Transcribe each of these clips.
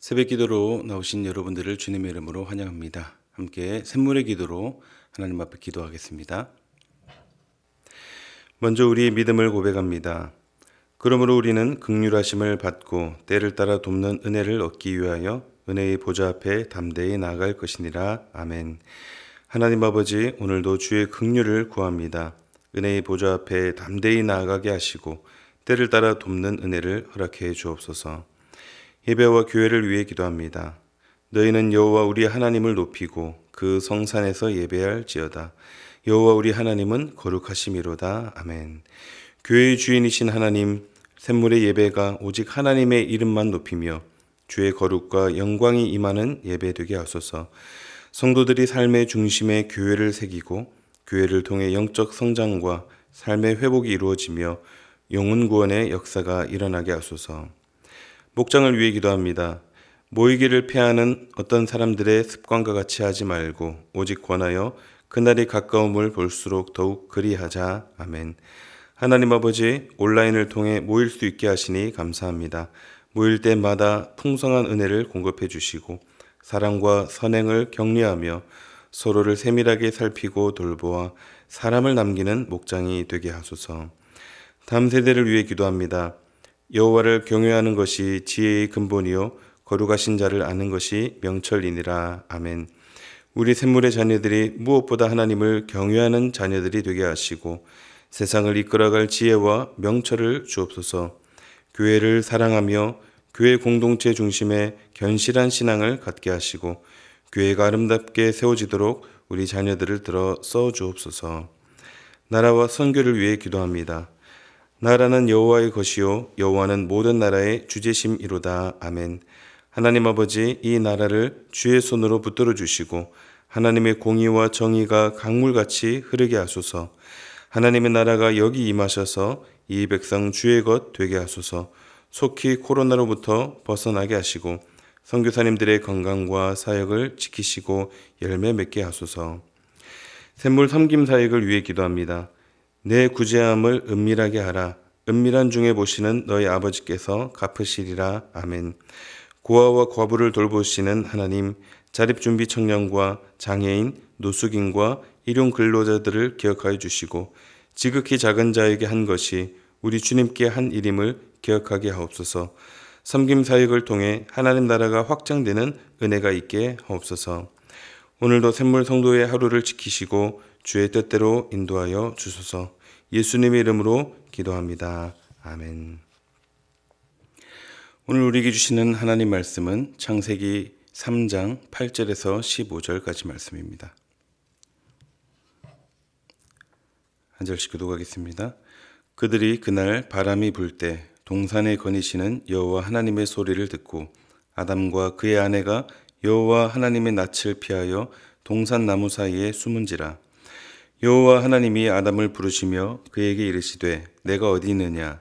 새벽 기도로 나오신 여러분들을 주님의 이름으로 환영합니다. 함께 샘물의 기도로 하나님 앞에 기도하겠습니다. 먼저 우리의 믿음을 고백합니다. 그러므로 우리는 긍휼하심을 받고 때를 따라 돕는 은혜를 얻기 위하여 은혜의 보좌 앞에 담대히 나아갈 것이니라. 아멘. 하나님 아버지, 오늘도 주의 긍휼을 구합니다. 은혜의 보좌 앞에 담대히 나아가게 하시고 때를 따라 돕는 은혜를 허락해 주옵소서. 예배와 교회를 위해 기도합니다. 너희는 여호와 우리 하나님을 높이고 그 성산에서 예배할지어다. 여호와 우리 하나님은 거룩하심이로다. 아멘. 교회의 주인이신 하나님, 샘물의 예배가 오직 하나님의 이름만 높이며 주의 거룩과 영광이 임하는 예배되게 하소서. 성도들이 삶의 중심에 교회를 새기고 교회를 통해 영적 성장과 삶의 회복이 이루어지며 영혼 구원의 역사가 일어나게 하소서. 목장을 위해 기도합니다. 모이기를 피하는 어떤 사람들의 습관과 같이 하지 말고 오직 권하여 그날이 가까움을 볼수록 더욱 그리하자. 아멘. 하나님 아버지, 온라인을 통해 모일 수 있게 하시니 감사합니다. 모일 때마다 풍성한 은혜를 공급해 주시고 사랑과 선행을 격려하며 서로를 세밀하게 살피고 돌보아 사람을 남기는 목장이 되게 하소서. 다음 세대를 위해 기도합니다. 여호와를 경외하는 것이 지혜의 근본이요 거룩하신 자를 아는 것이 명철이니라. 아멘. 우리 샘물의 자녀들이 무엇보다 하나님을 경외하는 자녀들이 되게 하시고 세상을 이끌어갈 지혜와 명철을 주옵소서. 교회를 사랑하며 교회 공동체 중심에 견실한 신앙을 갖게 하시고 교회가 아름답게 세워지도록 우리 자녀들을 들어 써 주옵소서. 나라와 선교를 위해 기도합니다. 나라는 여호와의 것이요 여호와는 모든 나라의 주제심이로다. 아멘. 하나님 아버지, 이 나라를 주의 손으로 붙들어 주시고 하나님의 공의와 정의가 강물같이 흐르게 하소서. 하나님의 나라가 여기 임하셔서 이 백성 주의 것 되게 하소서. 속히 코로나로부터 벗어나게 하시고 선교사님들의 건강과 사역을 지키시고 열매 맺게 하소서. 샘물 섬김 사역을 위해 기도합니다. 내 구제함을 은밀하게 하라. 은밀한 중에 보시는 너희 아버지께서 갚으시리라. 아멘. 고아와 과부를 돌보시는 하나님, 자립준비 청년과 장애인, 노숙인과 일용 근로자들을 기억하여 주시고 지극히 작은 자에게 한 것이 우리 주님께 한 일임을 기억하게 하옵소서. 섬김 사역을 통해 하나님 나라가 확장되는 은혜가 있게 하옵소서. 오늘도 샘물 성도의 하루를 지키시고 주의 뜻대로 인도하여 주소서. 예수님의 이름으로 기도합니다. 아멘. 오늘 우리에게 주시는 하나님 말씀은 창세기 3장 8절에서 15절까지 말씀입니다. 한 절씩 교독하겠습니다. 그들이 그날 바람이 불 때 동산에 거니시는 여호와 하나님의 소리를 듣고 아담과 그의 아내가 여호와 하나님의 낯을 피하여 동산 나무 사이에 숨은지라. 여호와 하나님이 아담을 부르시며 그에게 이르시되 내가 어디 있느냐.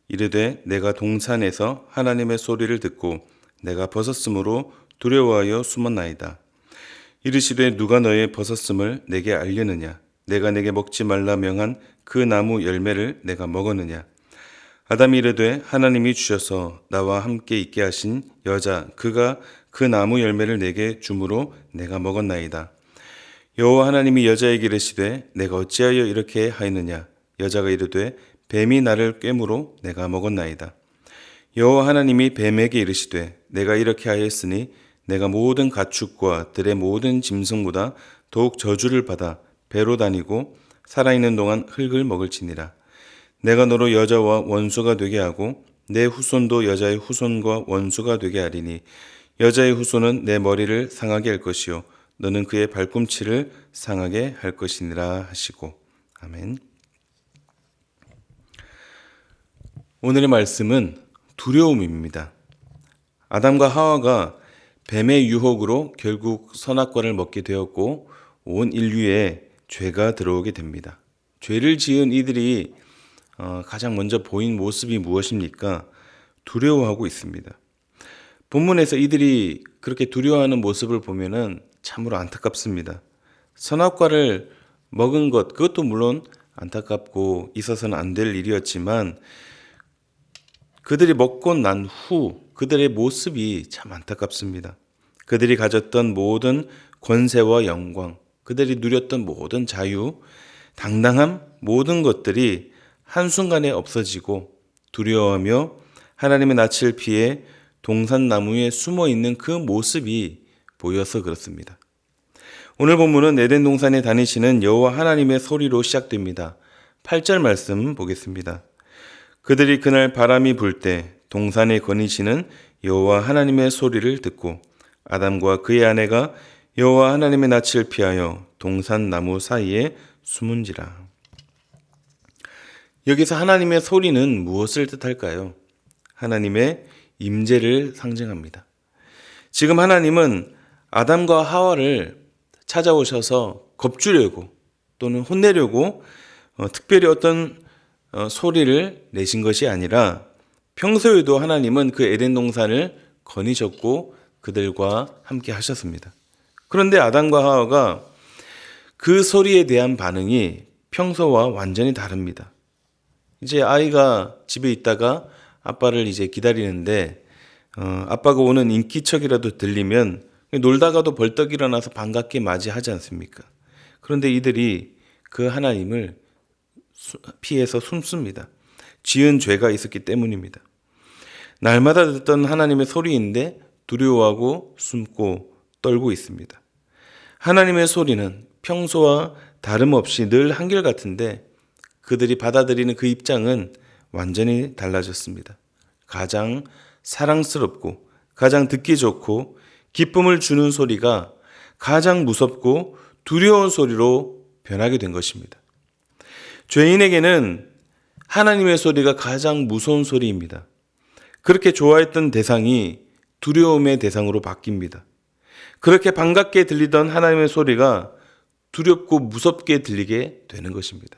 이르되 내가 동산에서 하나님의 소리를 듣고 내가 벗었으므로 두려워하여 숨었나이다. 이르시되 누가 너의 벗었음을 내게 알려느냐. 내가 내게 먹지 말라 명한 그 나무 열매를 내가 먹었느냐. 아담이 이르되 하나님이 주셔서 나와 함께 있게 하신 여자 그가 그 나무 열매를 내게 주므로 내가 먹었나이다. 여호와 하나님이 여자에게 이르시되 내가 어찌하여 이렇게 하였느냐. 여자가 이르되 뱀이 나를 꿰므로 내가 먹었나이다. 여호와 하나님이 뱀에게 이르시되 내가 이렇게 하였으니 내가 모든 가축과 들의 모든 짐승보다 더욱 저주를 받아 배로 다니고 살아있는 동안 흙을 먹을지니라. 내가 너로 여자와 원수가 되게 하고 내 후손도 여자의 후손과 원수가 되게 하리니 여자의 후손은 내 머리를 상하게 할 것이요 너는 그의 발꿈치를 상하게 할 것이니라 하시고. 아멘. 오늘의 말씀은 두려움입니다. 아담과 하와가 뱀의 유혹으로 결국 선악과를 먹게 되었고 온 인류에 죄가 들어오게 됩니다. 죄를 지은 이들이 가장 먼저 보인 모습이 무엇입니까? 두려워하고 있습니다. 본문에서 이들이 그렇게 두려워하는 모습을 보면은 참으로 안타깝습니다. 선악과를 먹은 것, 그것도 물론 안타깝고 있어서는 안 될 일이었지만 그들이 먹고 난 후 그들의 모습이 참 안타깝습니다. 그들이 가졌던 모든 권세와 영광, 그들이 누렸던 모든 자유, 당당함, 모든 것들이 한순간에 없어지고 두려워하며 하나님의 낯을 피해 동산나무에 숨어 있는 그 모습이 보여서 그렇습니다. 오늘 본문은 에덴 동산에 다니시는 여호와 하나님의 소리로 시작됩니다. 8절 말씀 보겠습니다. 그들이 그날 바람이 불 때 동산에 거니시는 여호와 하나님의 소리를 듣고 아담과 그의 아내가 여호와 하나님의 낯을 피하여 동산나무 사이에 숨은지라. 여기서 하나님의 소리는 무엇을 뜻할까요? 하나님의 임재를 상징합니다. 지금 하나님은 아담과 하와를 찾아오셔서 겁주려고 또는 혼내려고 특별히 어떤 소리를 내신 것이 아니라 평소에도 하나님은 그 에덴 동산을 거니셨고 그들과 함께 하셨습니다. 그런데 아담과 하와가 그 소리에 대한 반응이 평소와 완전히 다릅니다. 이제 아이가 집에 있다가 아빠를 이제 기다리는데 아빠가 오는 인기척이라도 들리면 놀다가도 벌떡 일어나서 반갑게 맞이하지 않습니까? 그런데 이들이 그 하나님을 피해서 숨습니다. 지은 죄가 있었기 때문입니다. 날마다 듣던 하나님의 소리인데 두려워하고 숨고 떨고 있습니다. 하나님의 소리는 평소와 다름없이 늘 한결같은데 그들이 받아들이는 그 입장은 완전히 달라졌습니다. 가장 사랑스럽고 가장 듣기 좋고 기쁨을 주는 소리가 가장 무섭고 두려운 소리로 변하게 된 것입니다. 죄인에게는 하나님의 소리가 가장 무서운 소리입니다. 그렇게 좋아했던 대상이 두려움의 대상으로 바뀝니다. 그렇게 반갑게 들리던 하나님의 소리가 두렵고 무섭게 들리게 되는 것입니다.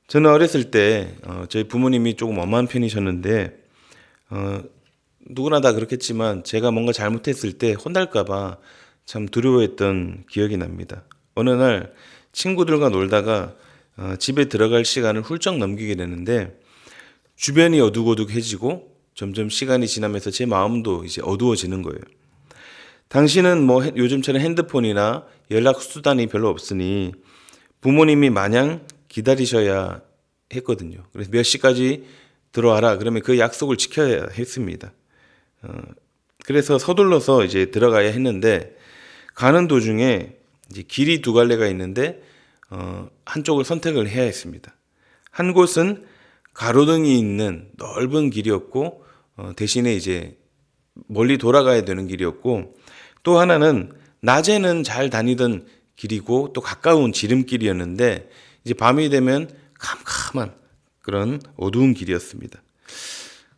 저는 어렸을 때 저희 부모님이 조금 엄한 편이셨는데 누구나 다 그렇겠지만 제가 뭔가 잘못했을 때 혼날까 봐 참 두려워했던 기억이 납니다. 어느 날 친구들과 놀다가 집에 들어갈 시간을 훌쩍 넘기게 되는데 주변이 어둑어둑해지고 점점 시간이 지나면서 제 마음도 이제 어두워지는 거예요. 당시는 뭐 요즘처럼 핸드폰이나 연락 수단이 별로 없으니 부모님이 마냥 기다리셔야 했거든요. 그래서 몇 시까지 들어와라. 그러면 그 약속을 지켜야 했습니다. 그래서 서둘러서 이제 들어가야 했는데 가는 도중에 이제 길이 두 갈래가 있는데 한쪽을 선택을 해야 했습니다. 한 곳은 가로등이 있는 넓은 길이었고 대신에 이제 멀리 돌아가야 되는 길이었고 또 하나는 낮에는 잘 다니던 길이고 또 가까운 지름길이었는데 이제 밤이 되면 캄캄한 그런 어두운 길이었습니다.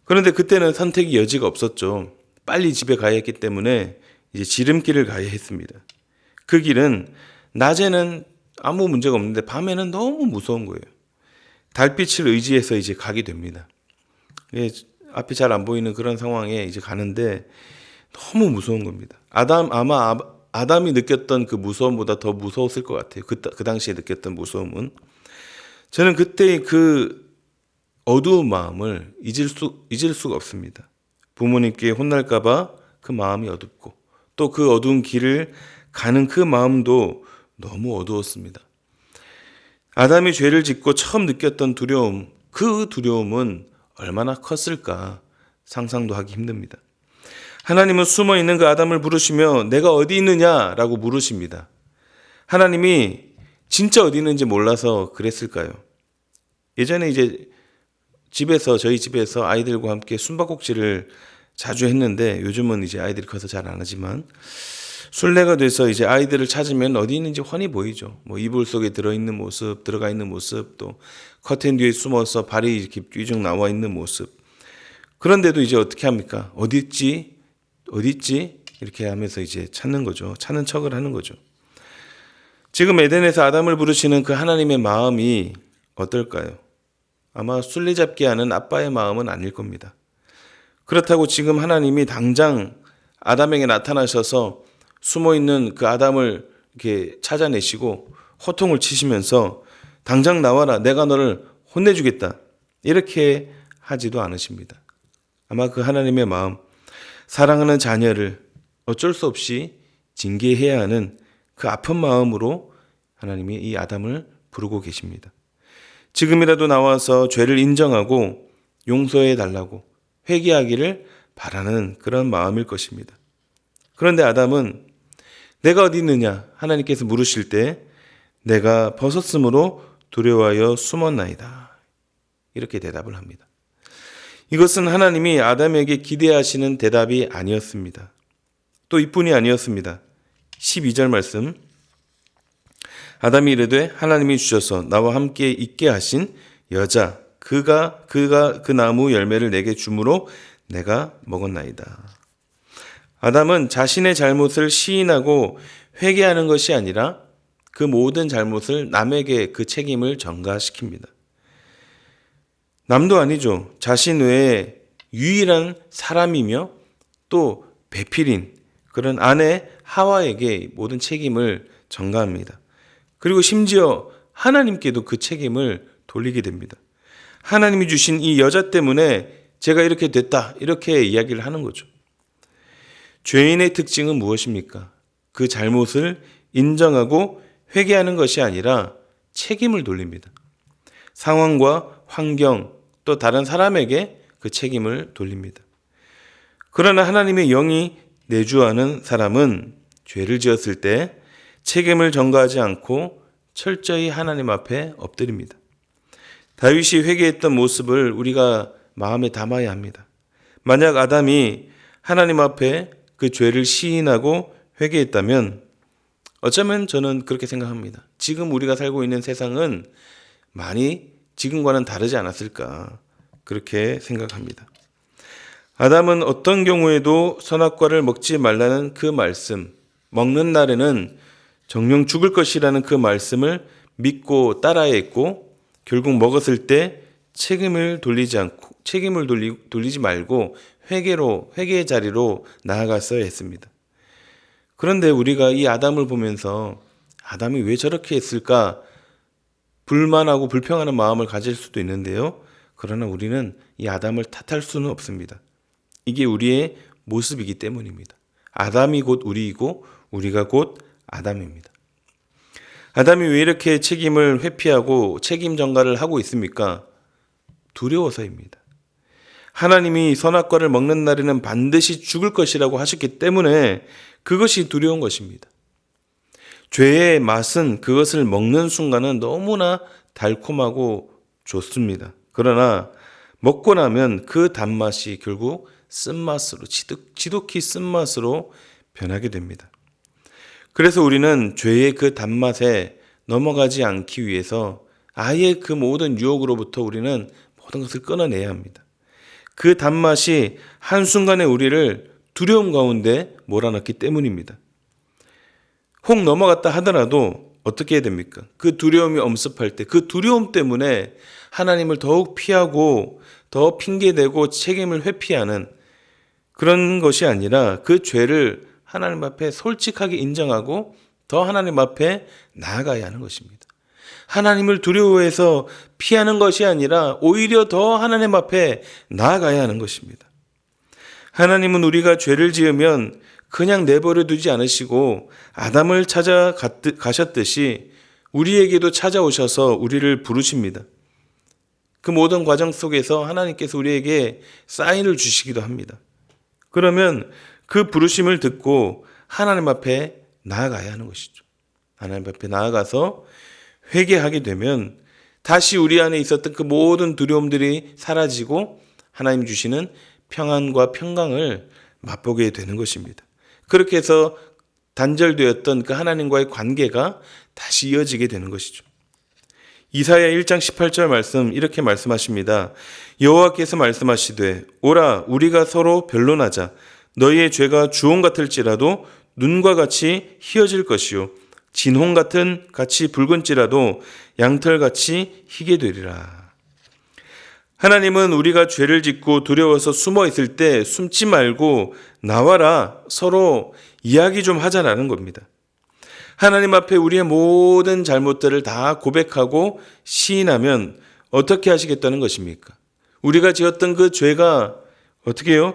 그런데 그때는 선택의 여지가 없었죠. 빨리 집에 가야 했기 때문에 이제 지름길을 가야 했습니다. 그 길은 낮에는 아무 문제가 없는데 밤에는 너무 무서운 거예요. 달빛을 의지해서 이제 가게 됩니다. 앞이 잘 안 보이는 그런 상황에 이제 가는데 너무 무서운 겁니다. 아마 아담이 느꼈던 그 무서움보다 더 무서웠을 것 같아요. 그 당시에 느꼈던 무서움은. 저는 그때의 그 어두운 마음을 잊을 수가 없습니다. 부모님께 혼날까봐 그 마음이 어둡고 또 그 어두운 길을 가는 그 마음도 너무 어두웠습니다. 아담이 죄를 짓고 처음 느꼈던 두려움, 그 두려움은 얼마나 컸을까 상상도 하기 힘듭니다. 하나님은 숨어있는 그 아담을 부르시며 내가 어디 있느냐라고 물으십니다. 하나님이 진짜 어디 있는지 몰라서 그랬을까요? 예전에 이제 저희 집에서 아이들과 함께 숨바꼭질을 자주 했는데 요즘은 이제 아이들이 커서 잘 안 하지만 순례가 돼서 이제 아이들을 찾으면 어디 있는지 훤히 보이죠. 뭐 이불 속에 들어있는 모습, 들어가 있는 모습, 또 커튼 뒤에 숨어서 발이 이렇게 삐죽 나와 있는 모습. 그런데도 이제 어떻게 합니까? 어디 있지? 이렇게 하면서 이제 찾는 거죠. 찾는 척을 하는 거죠. 지금 에덴에서 아담을 부르시는 그 하나님의 마음이 어떨까요? 아마 술래잡기 하는 아빠의 마음은 아닐 겁니다. 그렇다고 지금 하나님이 당장 아담에게 나타나셔서 숨어있는 그 아담을 이렇게 찾아내시고 호통을 치시면서 당장 나와라, 내가 너를 혼내주겠다, 이렇게 하지도 않으십니다. 아마 그 하나님의 마음, 사랑하는 자녀를 어쩔 수 없이 징계해야 하는 그 아픈 마음으로 하나님이 이 아담을 부르고 계십니다. 지금이라도 나와서 죄를 인정하고 용서해 달라고 회개하기를 바라는 그런 마음일 것입니다. 그런데 아담은 내가 어디 있느냐 하나님께서 물으실 때 내가 벗었으므로 두려워하여 숨었나이다. 이렇게 대답을 합니다. 이것은 하나님이 아담에게 기대하시는 대답이 아니었습니다. 또 이뿐이 아니었습니다. 12절 말씀. 아담이 이르되 하나님이 주셔서 나와 함께 있게 하신 여자 그가 그 나무 열매를 내게 주므로 내가 먹었나이다. 아담은 자신의 잘못을 시인하고 회개하는 것이 아니라 그 모든 잘못을 남에게 그 책임을 전가시킵니다. 남도 아니죠. 자신 외에 유일한 사람이며 또 배필인 그런 아내 하와에게 모든 책임을 전가합니다. 그리고 심지어 하나님께도 그 책임을 돌리게 됩니다. 하나님이 주신 이 여자 때문에 제가 이렇게 됐다 이렇게 이야기를 하는 거죠. 죄인의 특징은 무엇입니까? 그 잘못을 인정하고 회개하는 것이 아니라 책임을 돌립니다. 상황과 환경 또 다른 사람에게 그 책임을 돌립니다. 그러나 하나님의 영이 내주하는 사람은 죄를 지었을 때 책임을 전가하지 않고 철저히 하나님 앞에 엎드립니다. 다윗이 회개했던 모습을 우리가 마음에 담아야 합니다. 만약 아담이 하나님 앞에 그 죄를 시인하고 회개했다면 어쩌면 저는 그렇게 생각합니다. 지금 우리가 살고 있는 세상은 많이 지금과는 다르지 않았을까 그렇게 생각합니다. 아담은 어떤 경우에도 선악과를 먹지 말라는 그 말씀, 먹는 날에는 정령 죽을 것이라는 그 말씀을 믿고 따라했고 결국 먹었을 때 책임을 돌리지 말고 회개의 자리로 나아갔어야 했습니다. 그런데 우리가 이 아담을 보면서 아담이 왜 저렇게 했을까 불만하고 불평하는 마음을 가질 수도 있는데요. 그러나 우리는 이 아담을 탓할 수는 없습니다. 이게 우리의 모습이기 때문입니다. 아담이 곧 우리이고 우리가 곧 아담입니다. 아담이 왜 이렇게 책임을 회피하고 책임 전가를 하고 있습니까? 두려워서입니다. 하나님이 선악과를 먹는 날에는 반드시 죽을 것이라고 하셨기 때문에 그것이 두려운 것입니다. 죄의 맛은 그것을 먹는 순간은 너무나 달콤하고 좋습니다. 그러나 먹고 나면 그 단맛이 결국 쓴맛으로 지독히 쓴맛으로 변하게 됩니다. 그래서 우리는 죄의 그 단맛에 넘어가지 않기 위해서 아예 그 모든 유혹으로부터 우리는 모든 것을 끊어내야 합니다. 그 단맛이 한순간에 우리를 두려움 가운데 몰아넣기 때문입니다. 혹 넘어갔다 하더라도 어떻게 해야 됩니까? 그 두려움이 엄습할 때 그 두려움 때문에 하나님을 더욱 피하고 더 핑계대고 책임을 회피하는 그런 것이 아니라 그 죄를 하나님 앞에 솔직하게 인정하고 더 하나님 앞에 나아가야 하는 것입니다. 하나님을 두려워해서 피하는 것이 아니라 오히려 더 하나님 앞에 나아가야 하는 것입니다. 하나님은 우리가 죄를 지으면 그냥 내버려 두지 않으시고 아담을 찾아가셨듯이 우리에게도 찾아오셔서 우리를 부르십니다. 그 모든 과정 속에서 하나님께서 우리에게 사인을 주시기도 합니다. 그러면 그 부르심을 듣고 하나님 앞에 나아가야 하는 것이죠. 하나님 앞에 나아가서 회개하게 되면 다시 우리 안에 있었던 그 모든 두려움들이 사라지고 하나님 주시는 평안과 평강을 맛보게 되는 것입니다. 그렇게 해서 단절되었던 그 하나님과의 관계가 다시 이어지게 되는 것이죠. 이사야 1장 18절 말씀 이렇게 말씀하십니다. 여호와께서 말씀하시되 오라 우리가 서로 변론하자. 너희의 죄가 주홍 같을지라도 눈과 같이 희어질 것이요 진홍 같이 붉은지라도 양털같이 희게 되리라. 하나님은 우리가 죄를 짓고 두려워서 숨어 있을 때 숨지 말고 나와라 서로 이야기 좀 하자라는 겁니다. 하나님 앞에 우리의 모든 잘못들을 다 고백하고 시인하면 어떻게 하시겠다는 것입니까? 우리가 지었던 그 죄가 어떻게 해요?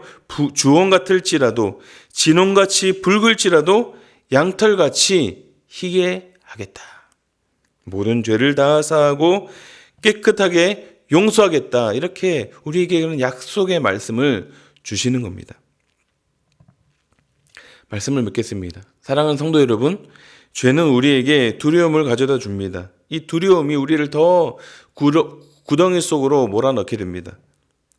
주홍 같을지라도 진홍같이 붉을지라도 양털같이 희게 하겠다. 모든 죄를 다 사하고 깨끗하게 용서하겠다. 이렇게 우리에게는 약속의 말씀을 주시는 겁니다. 말씀을 맺겠습니다. 사랑하는 성도 여러분, 죄는 우리에게 두려움을 가져다 줍니다. 이 두려움이 우리를 더 구덩이 속으로 몰아넣게 됩니다.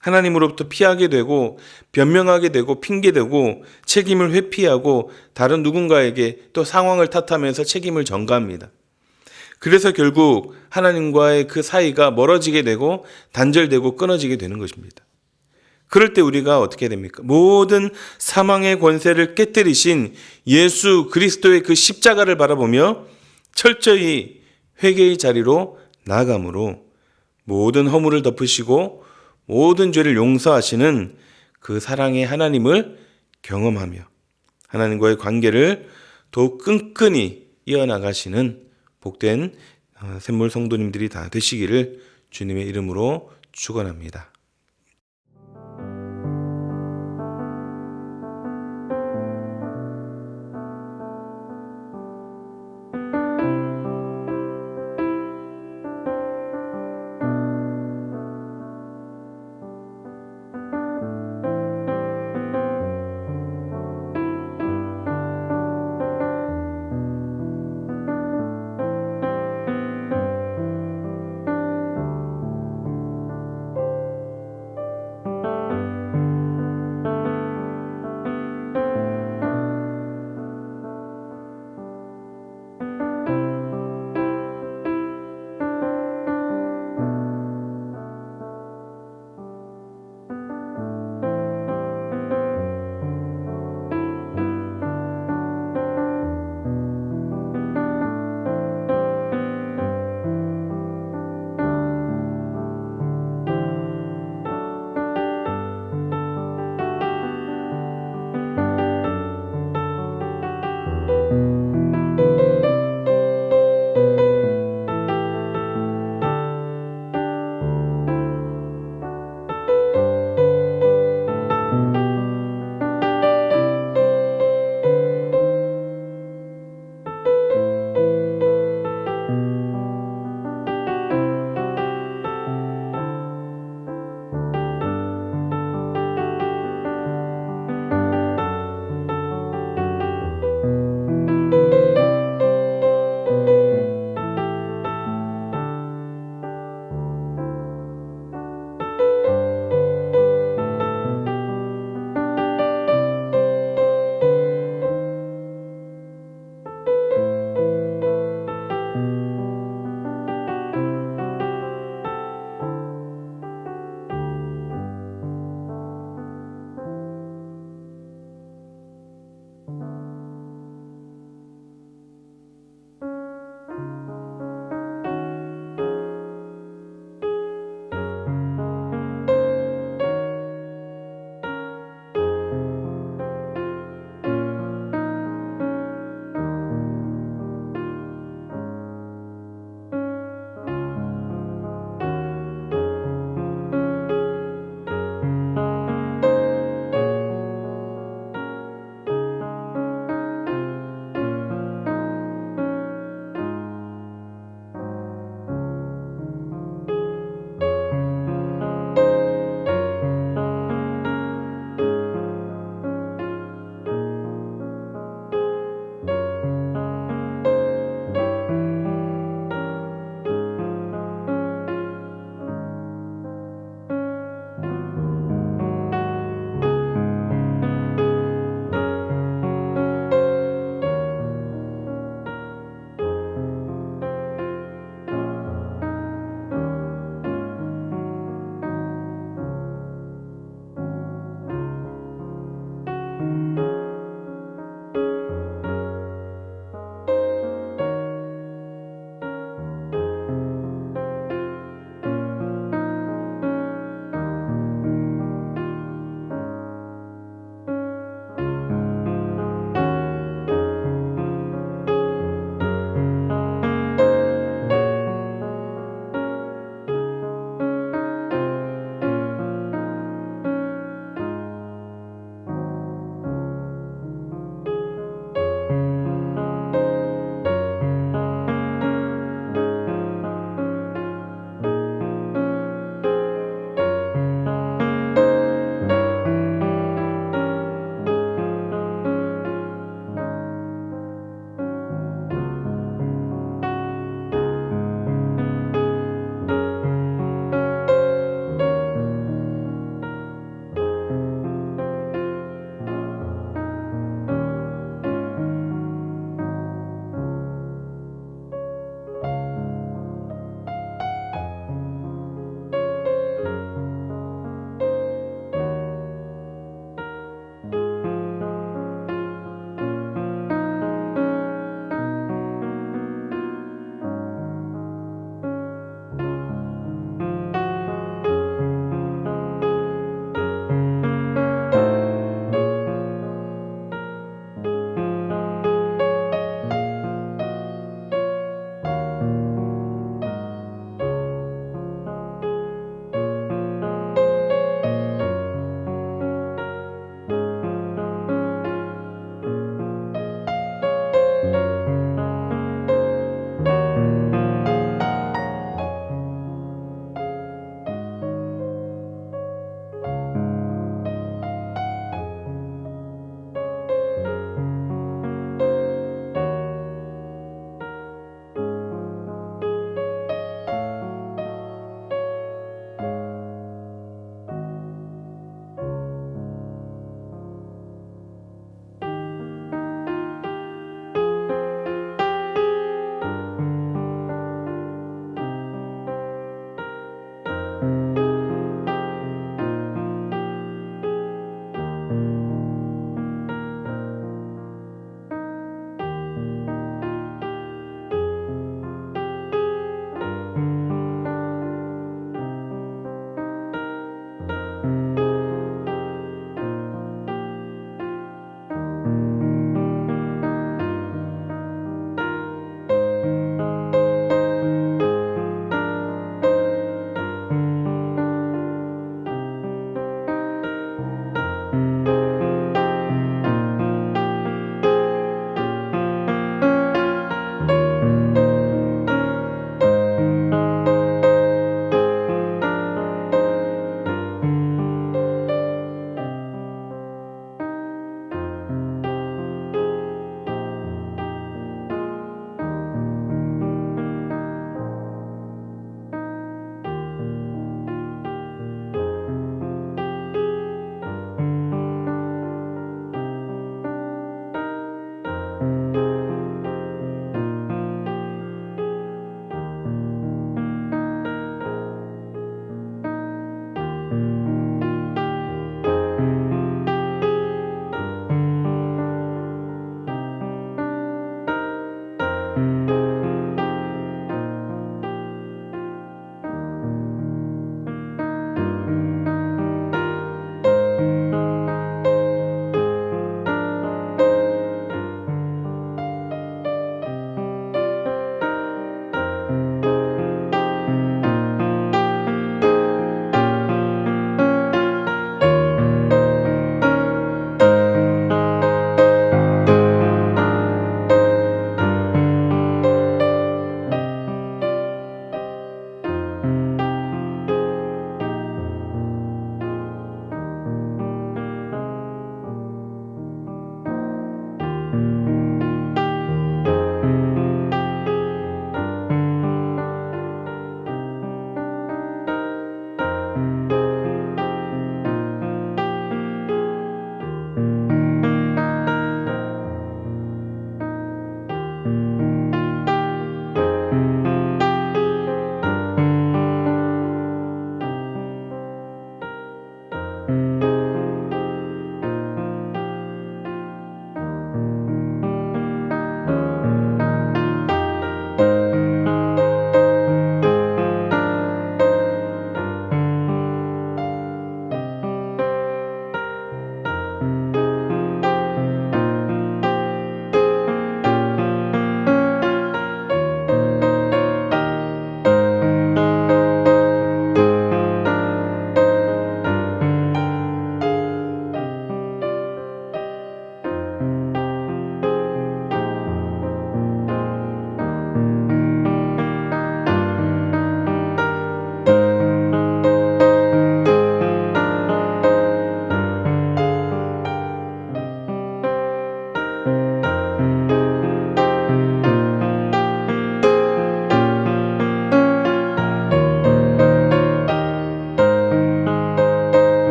하나님으로부터 피하게 되고 변명하게 되고 핑계대고 책임을 회피하고 다른 누군가에게 또 상황을 탓하면서 책임을 전가합니다. 그래서 결국 하나님과의 그 사이가 멀어지게 되고 단절되고 끊어지게 되는 것입니다. 그럴 때 우리가 어떻게 됩니까? 모든 사망의 권세를 깨뜨리신 예수 그리스도의 그 십자가를 바라보며 철저히 회개의 자리로 나아감으로 모든 허물을 덮으시고 모든 죄를 용서하시는 그 사랑의 하나님을 경험하며 하나님과의 관계를 더욱 끈끈이 이어나가시는 복된 샘물 성도님들이 다 되시기를 주님의 이름으로 축원합니다.